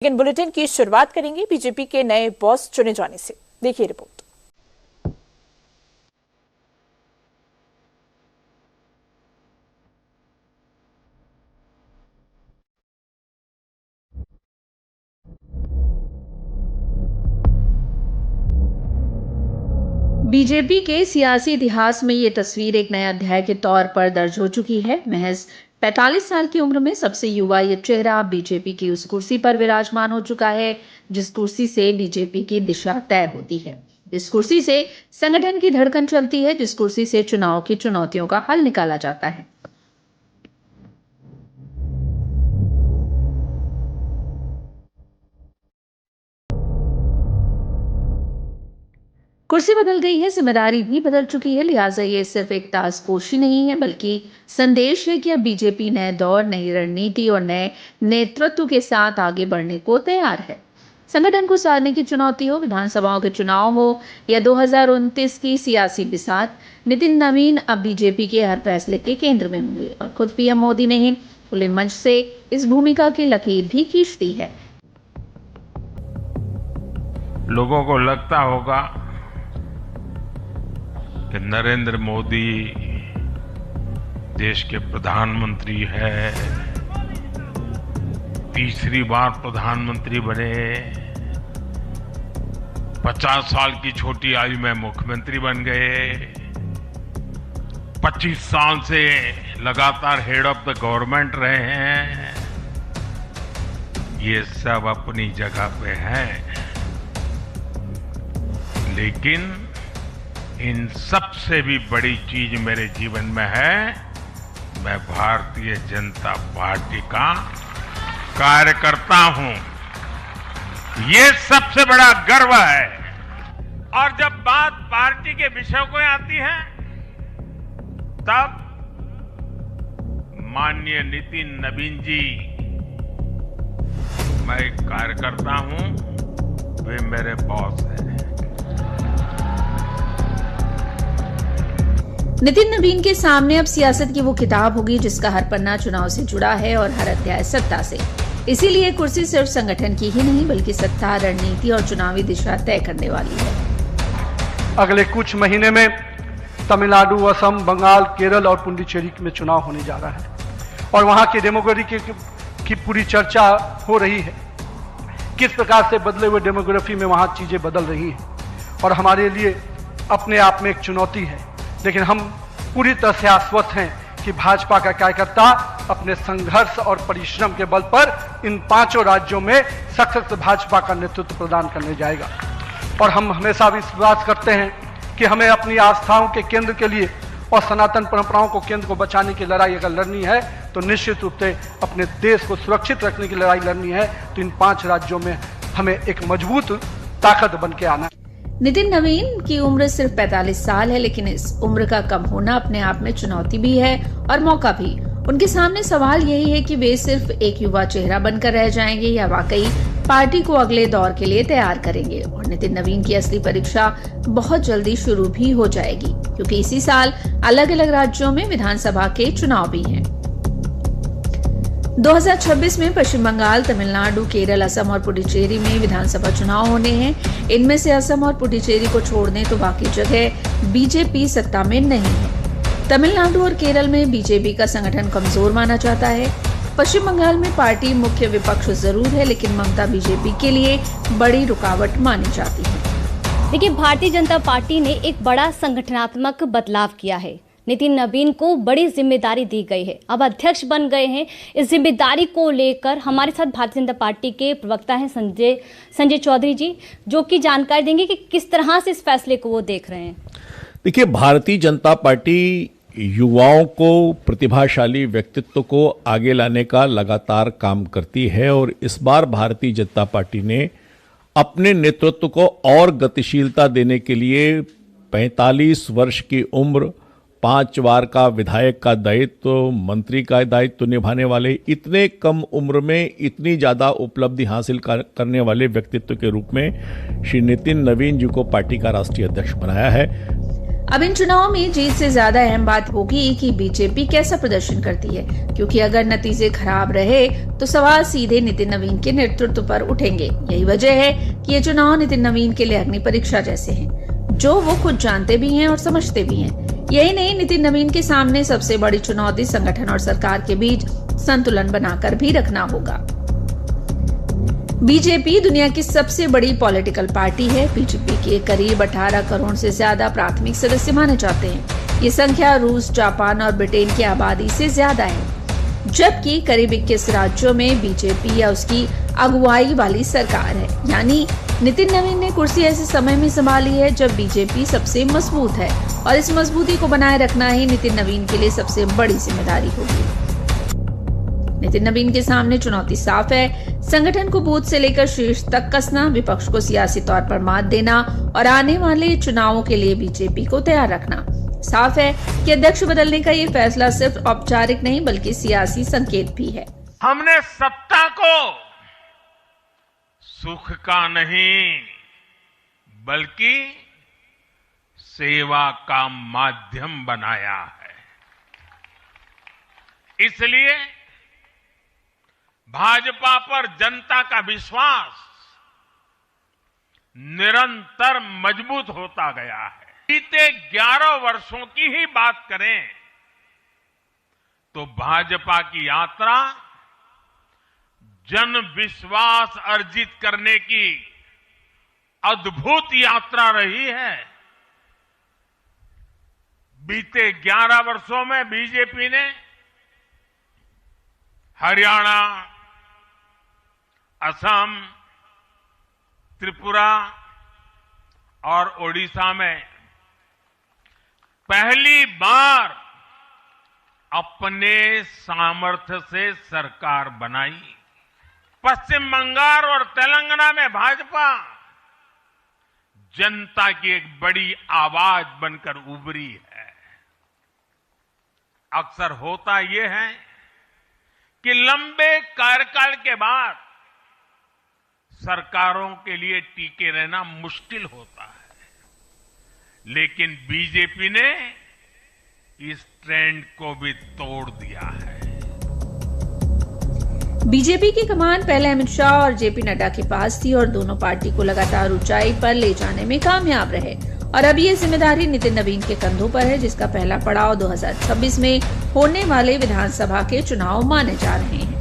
लेकिन बुलेटिन की शुरुआत करेंगे बीजेपी के नए बॉस चुने जाने से। देखिए रिपोर्ट। बीजेपी के सियासी इतिहास में ये तस्वीर एक नए अध्याय के तौर पर दर्ज हो चुकी है। महज 45 साल की उम्र में सबसे युवा ये चेहरा बीजेपी की उस कुर्सी पर विराजमान हो चुका है जिस कुर्सी से बीजेपी की दिशा तय होती है, जिस कुर्सी से संगठन की धड़कन चलती है, जिस कुर्सी से चुनाव की चुनौतियों का हल निकाला जाता है। कुर्सी बदल गई है, जिम्मेदारी भी बदल चुकी है, लिहाजा ये सिर्फ एक ताजपोशी नहीं है बल्कि संदेश है कि अब बीजेपी नए दौर, नई रणनीति और नए नेतृत्व के साथ आगे बढ़ने को तैयार है। संगठन को साधने की चुनौती हो, विधानसभाओं के चुनाव हो या 2029 की सियासी बिसात, नितिन नवीन अब बीजेपी के हर फैसले के केंद्र में होंगे और खुद पीएम मोदी ने ही खुले मंच से इस भूमिका की लकीर भी खींचती है। लोगों को लगता होगा कि नरेंद्र मोदी देश के प्रधानमंत्री है, तीसरी बार प्रधानमंत्री बने, 50 साल की छोटी आयु में मुख्यमंत्री बन गए, 25 साल से लगातार हेड ऑफ द गवर्नमेंट रहे हैं। ये सब अपनी जगह पे हैं, लेकिन इन सबसे भी बड़ी चीज मेरे जीवन में है, मैं भारतीय जनता पार्टी का कार्यकर्ता हूं। ये सबसे बड़ा गर्व है। और जब बात पार्टी के विषयों को आती है, तब माननीय नितिन नवीन जी, मैं एक कार्यकर्ता हूं, वे मेरे बॉस हैं। नितिन नवीन के सामने अब सियासत की वो किताब होगी जिसका हर पन्ना चुनाव से जुड़ा है और हर अध्याय सत्ता से। इसीलिए कुर्सी सिर्फ संगठन की ही नहीं बल्कि सत्ता, रणनीति और चुनावी दिशा तय करने वाली है। अगले कुछ महीने में तमिलनाडु, असम, बंगाल, केरल और पुडुचेरी में चुनाव होने जा रहा है और वहां की डेमोग्राफी की पूरी चर्चा हो रही है। किस प्रकार से बदले हुए डेमोग्राफी में वहां चीजें बदल रही हैं और हमारे लिए अपने आप में एक चुनौती है, लेकिन हम पूरी तरह से आश्वस्त हैं कि भाजपा का कार्यकर्ता अपने संघर्ष और परिश्रम के बल पर इन 5 राज्यों में सशक्त भाजपा का नेतृत्व प्रदान करने जाएगा। और हम हमेशा विश्वास करते हैं कि हमें अपनी आस्थाओं के केंद्र के लिए और सनातन परंपराओं को केंद्र को बचाने की लड़ाई अगर लड़नी है तो निश्चित रूप से अपने देश को सुरक्षित रखने की लड़ाई लड़नी है, तो इन 5 राज्यों में हमें एक मजबूत ताकत बन के आना है। नितिन नवीन की उम्र सिर्फ 45 साल है, लेकिन इस उम्र का कम होना अपने आप में चुनौती भी है और मौका भी। उनके सामने सवाल यही है कि वे सिर्फ एक युवा चेहरा बनकर रह जाएंगे या वाकई पार्टी को अगले दौर के लिए तैयार करेंगे। और नितिन नवीन की असली परीक्षा बहुत जल्दी शुरू भी हो जाएगी क्योंकि इसी साल अलग अलग राज्यों में विधानसभा के चुनाव भी हैं। 2026 में पश्चिम बंगाल, तमिलनाडु, केरल, असम और पुडुचेरी में विधानसभा चुनाव होने हैं। इनमें से असम और पुडुचेरी को छोड़ दें तो बाकी जगह बीजेपी सत्ता में नहीं है। तमिलनाडु और केरल में बीजेपी का संगठन कमजोर माना जाता है। पश्चिम बंगाल में पार्टी मुख्य विपक्ष जरूर है, लेकिन ममता बीजेपी के लिए बड़ी रुकावट मानी जाती है। देखिए, भारतीय जनता पार्टी ने एक बड़ा संगठनात्मक बदलाव किया है। नितिन नवीन को बड़ी जिम्मेदारी दी गई है, अब अध्यक्ष बन गए हैं। इस जिम्मेदारी को लेकर हमारे साथ भारतीय जनता पार्टी के प्रवक्ता हैं संजय चौधरी जी, जो कि जानकारी देंगे कि किस तरह से इस फैसले को वो देख रहे हैं। देखिए, भारतीय जनता पार्टी युवाओं को, प्रतिभाशाली व्यक्तित्व को आगे लाने का लगातार काम करती है और इस बार भारतीय जनता पार्टी ने अपने नेतृत्व को और गतिशीलता देने के लिए 45 वर्ष की उम्र, 5 बार का विधायक का दायित्व, मंत्री का दायित्व निभाने वाले, इतने कम उम्र में इतनी ज़्यादा उपलब्धि हासिल करने वाले व्यक्तित्व के रूप में श्री नितिन नवीन जी को पार्टी का राष्ट्रीय अध्यक्ष बनाया है। अब इन चुनावों में जीत से ज्यादा अहम बात होगी कि बीजेपी कैसा प्रदर्शन करती है, क्योंकि अगर नतीजे खराब रहे तो सवाल सीधे नितिन नवीन के नेतृत्व पर उठेंगे। यही वजह है कि ये चुनाव नितिन नवीन के लिए अग्नि परीक्षा जैसे हैं, जो वो खुद जानते भी हैं और समझते भी हैं। यही नहीं, नितिन नवीन के सामने सबसे बड़ी चुनौती संगठन और सरकार के बीच संतुलन बनाकर भी रखना होगा। बीजेपी दुनिया की सबसे बड़ी पॉलिटिकल पार्टी है। बीजेपी के करीब 18 करोड़ से ज्यादा प्राथमिक सदस्य माने जाते हैं। ये संख्या रूस, जापान और ब्रिटेन की आबादी से ज्यादा है, जबकि करीब 21 राज्यों में बीजेपी या उसकी अगुवाई वाली सरकार है। यानी नितिन नवीन ने कुर्सी ऐसे समय में संभाली है जब बीजेपी सबसे मजबूत है, और इस मजबूती को बनाए रखना ही नितिन नवीन के लिए सबसे बड़ी जिम्मेदारी होगी। नितिन नवीन के सामने चुनौती साफ है, संगठन को बूथ से लेकर शीर्ष तक कसना, विपक्ष को सियासी तौर पर मात देना और आने वाले चुनावों के लिए बीजेपी को तैयार रखना। साफ है कि अध्यक्ष बदलने का ये फैसला सिर्फ औपचारिक नहीं बल्कि सियासी संकेत भी है। हमने सत्ता को सुख का नहीं बल्कि सेवा का माध्यम बनाया है। इसलिए भाजपा पर जनता का विश्वास निरंतर मजबूत होता गया है। बीते 11 वर्षों की ही बात करें तो भाजपा की यात्रा जन विश्वास अर्जित करने की अद्भुत यात्रा रही है। बीते 11 वर्षों में बीजेपी ने हरियाणा, असम, त्रिपुरा और ओडिशा में पहली बार अपने सामर्थ्य से सरकार बनाई। पश्चिम बंगाल और तेलंगाना में भाजपा जनता की एक बड़ी आवाज बनकर उभरी है। अक्सर होता यह है कि लंबे कार्यकाल के बाद सरकारों के लिए टिके रहना मुश्किल होता है, लेकिन बीजेपी ने इस ट्रेंड को भी तोड़ दिया है। बीजेपी की कमान पहले अमित शाह और जेपी नड्डा के पास थी और दोनों पार्टी को लगातार ऊंचाई पर ले जाने में कामयाब रहे, और अब ये जिम्मेदारी नितिन नवीन के कंधों पर है, जिसका पहला पड़ाव 2026 में होने वाले विधानसभा के चुनाव माने जा रहे हैं।